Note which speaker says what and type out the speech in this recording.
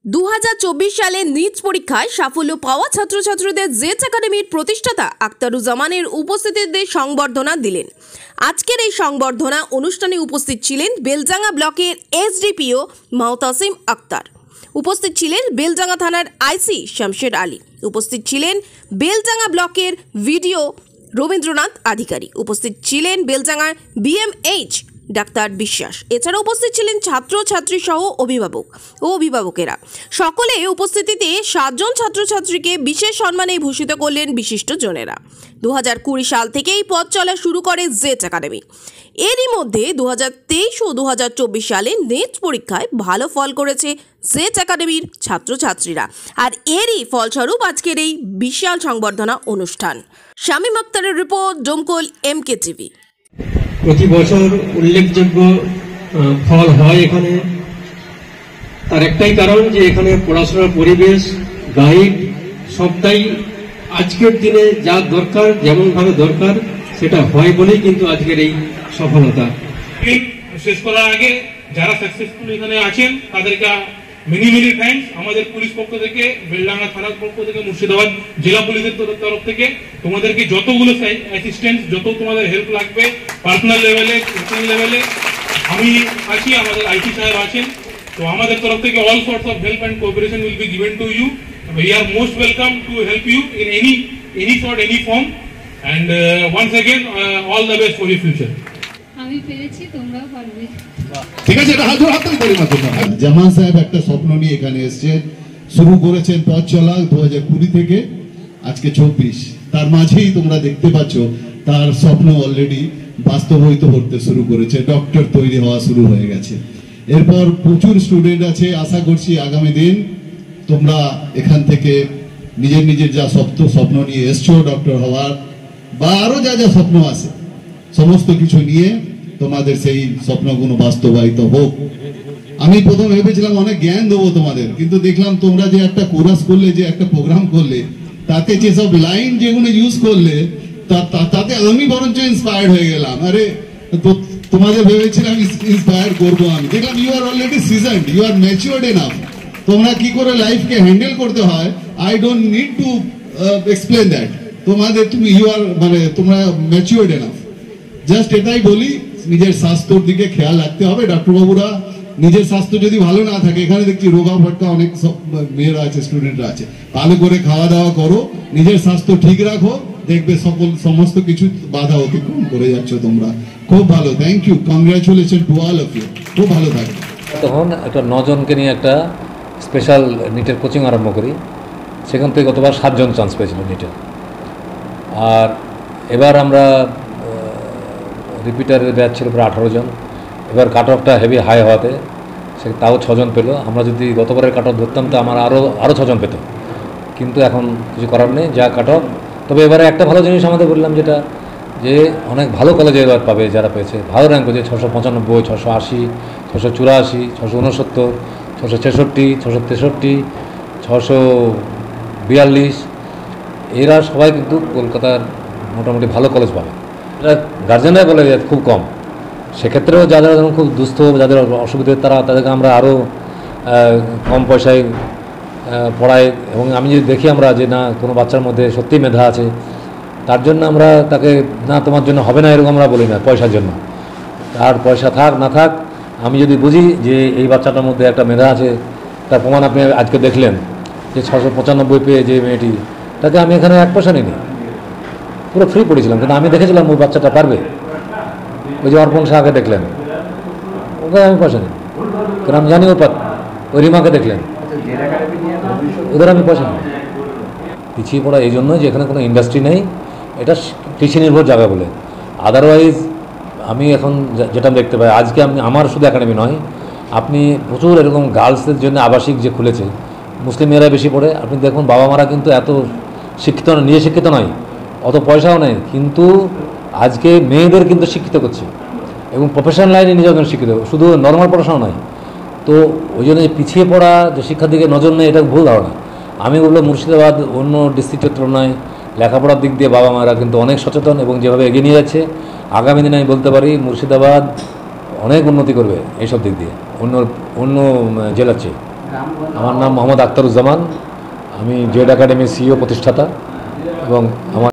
Speaker 1: 2024 সালে নিজ পরীক্ষায় সাফল্য পাওয়া ছাত্রছাত্রীদের জেচ একাডেমির প্রতিষ্ঠাতা আক্তারুজ্জামানের উপস্থিতিতে সংবর্ধনা দিলেন। আজকের এই সংবর্ধনা অনুষ্ঠানে উপস্থিত ছিলেন বেলডাঙ্গা ব্লকের এসডিপিও মাহতাসিম আক্তার, উপস্থিত ছিলেন বেলডাঙ্গা থানার আইসি শামশের আলী, উপস্থিত ছিলেন বেলডাঙ্গা ব্লকের ভিডিও রবীন্দ্রনাথ আধিকারিক, উপস্থিত ছিলেন বেলডাঙ্গার বিএমএইচ ডাক্তার বিশ্বাস। এছাড়া উপস্থিত ছিলেন ছাত্রছাত্রী সহ অভিভাবক ও অভিভাবকেরা। সকলে উপস্থিতিতে 7 জন ছাত্রছাত্রীকে বিশেষ সম্মানে ভূষিত করলেন বিশিষ্টজনেরা। 2020 সাল থেকেই পথ চলা শুরু করে জেচ একাডেমি। এরই মধ্যে 2023 ও 2024 সালে নেট পরীক্ষায় ভালো ফল করেছে জেচ একাডেমির ছাত্রছাত্রীরা, আর এরই ফলস্বরূপ আজকের এই বিশাল সংবর্ধনা অনুষ্ঠান। শামীম আক্তারের রিপোর্ট, ডোমকল এমকে টিভি।
Speaker 2: প্রতি বছর উল্লেখযোগ্য ফল হয় এখানে, তার একটাই কারণ যে এখানে পড়াশোনার পরিবেশ, গাইড সবটাই আজকের দিনে যা দরকার, যেমন ভাবে দরকার সেটা হয় বলেই কিন্তু আজকের এই সফলতা।
Speaker 3: শেষ করার আগে যারা সাকসেসফুল এখানে আছেন তাদেরকে মেনি মেনি থ্যাঙ্কস। আমাদের পুলিশ পক্ষ থেকে, বেলডাঙ্গা থানার পক্ষ থেকে, মুর্শিদাবাদ জেলা পুলিশের তরফ থেকে তোমাদেরকে যতগুলো অ্যাসিস্ট্যান্স, যত তোমাদের হেল্প লাগবে পার্সোনাল লেভেলে, ন্যাশনাল লেভেলে আমি আছি, আমাদের আইসি সাহেব আছেন, তো আমাদের তরফ থেকে all sorts of help and cooperation will be given to you. We are most welcome to help you in any sort, any form, and once again all the best for your future.
Speaker 4: আমি পেরেছি, তোমরাও পারবে।
Speaker 5: ঠিক আছে, এটা হাজার হাতের পরিমাণ। জামান সাহেব একটা স্বপ্ন নিয়ে এখানে এসেছে, শুরু করেছেন পথ চলা 2020 থেকে আজকে 24। তার মাঝেই তোমরা দেখতে পাচ্ছ তার স্বপ্ন অলরেডি বাস্তবায়িত করতে শুরু করেছে, ডক্টর তৈরি হওয়া শুরু হয়ে গেছে। এরপর প্রচুর স্টুডেন্ট আছে, আশা করছি আগামী দিন তোমরা এখান থেকে নিজের নিজের যা স্বপ্ন নিয়ে এসছো, ডক্টর হওয়ার বা আরো যা যা স্বপ্ন আছে, সমস্ত কিছু নিয়ে তোমাদের সেই স্বপ্নগুলো বাস্তবায়িত হোক। আমি প্রথম ভেবেছিলাম অনেক জ্ঞান দেবো তোমাদের, কিন্তু দেখলাম তোমরা যে একটা কোরাস করলে, যে একটা প্রোগ্রাম করলে, তাতে যেসব লাইন যেগুলো ইউজ করলে তাতে আমি বরঞ্চ ইন্সপায়ার্ড হয়ে গেলাম। আরে তোমাদের ভেবেছিলাম ইন্সপায়ার করবো, আমি দেখলাম you are already seasoned, you are matured enough. তোমরা কি করে লাইফকে হ্যান্ডেল করতে হয়, I don't need to explain that. তুমি ইউ আর তোমরা ম্যাচিউরড এনাফ। জাস্ট এটাই বলি, নিজের স্বাস্থ্যর দিকে খেয়াল রাখতে হবে। ডাক্তারবাবুরা নিজের স্বাস্থ্য যদি ভালো না থাকে, এখানে দেখছি রোগা ফটকা অনেক মেয়েরা আছে, স্টুডেন্টরা আছে, ভালো করে খাওয়া দাওয়া করো, নিজের স্বাস্থ্য ঠিক রাখো, দেখবে সমস্ত কিছু বাধা অতিক্রম করে যাচ্ছ তোমরা। খুব ভালো, thank you, congratulation to all of you. খুব ভালো থাকবে।
Speaker 6: তখন একটা 9 জনকে নিয়ে একটা স্পেশাল নিটের কোচিং আরম্ভ করি। সেখান থেকে গতবার 7 জন চান্স পেয়েছিল নিটে, আর এবার আমরা রিপিটারের ব্যাচ ছিল প্রায় 18 জন। এবার কাট অফটা হেভি হাই হওয়াতে সে তাও 6 জন পেলো। আমরা যদি গতবারের কাট অফ ধরতাম তো আমার আরও 6 জন পেত, কিন্তু এখন কিছু করার নেই, যা কাট অফ। তবে এবারে একটা ভালো জিনিস আমাদের বললাম, যেটা যে অনেক ভালো কলেজে এবার পাবে যারা পেয়েছে, ভালো র্যাঙ্ক হয়েছে, 695, 680, 684, 669, 666, 663, 642, এরা সবাই কিন্তু কলকাতার মোটামুটি ভালো কলেজ পাবে। এরা গার্জেনরা বলে খুব কম। সেক্ষেত্রেও যারা যেমন খুব দুস্থ, যাদের অসুবিধা, তাদেরকে আমরা আরও কম পয়সায় পড়াই। এবং আমি যদি দেখি আমরা যে না, কোনো বাচ্চার মধ্যে সত্যিই মেধা আছে, তার জন্য আমরা তাকে না তোমার জন্য হবে না এরকম আমরা বলি না, পয়সার জন্য। তার পয়সা থাক না থাক, আমি যদি বুঝি যে এই বাচ্চাটার মধ্যে একটা মেধা আছে, তার প্রমাণ আপনি আজকে দেখলেন যে 695 পেয়ে যে মেয়েটি, তাকে আমি এখানে 1 পয়সা নিইনি, পুরো ফ্রি পড়েছিলাম, কিন্তু আমি দেখেছিলাম ওই বাচ্চাটা পারবে। ওই যে অর্পণ শাহকে দেখলেন, ওকে আমি পয়সা নিই, কারণ আমি জানি ও পার। ওই রিমাকে দেখলেন, ওদের আমি পয়সা নিই। পিছিয়ে পড়া এই জন্য যে এখানে কোনো ইন্ডাস্ট্রি নেই, এটা কৃষি নির্ভর জায়গা বলে। আদারওয়াইজ আমি এখন যেটা দেখতে পাই, আজকে আমার শুধু একাডেমি নয়, আপনি প্রচুর এরকম গার্লসদের জন্য আবাসিক যে খুলেছে, মুসলিম মেয়েরা বেশি পড়ে। আপনি দেখুন বাবা মারা কিন্তু এত শিক্ষিত, নিজে শিক্ষিত নয়, অত পয়সাও নেই, কিন্তু আজকে মেয়েদের কিন্তু শিক্ষিত করছে এবং প্রফেশনাল লাইনে নিজেদের শিক্ষিত, শুধু নর্মাল পড়াশোনা নয়। তো ওই জন্য পিছিয়ে পড়া যে শিক্ষার দিকে নজর নেই, এটা ভুল ধারণা। আমি বলবো মুর্শিদাবাদ অন্য ডিস্ট্রিক্টের তুলনায় লেখাপড়ার দিক দিয়ে বাবা মারা কিন্তু অনেক সচেতন এবং যেভাবে এগিয়ে নিয়ে যাচ্ছে, আগামী দিনে আমি বলতে পারি মুর্শিদাবাদ অনেক উন্নতি করবে এইসব দিক দিয়ে অন্য জেলার চেয়ে। আমার নাম মোহাম্মদ আখতারুজ্জামান, আমি জেড একাডেমি সিইও প্রতিষ্ঠাতা এবং আমার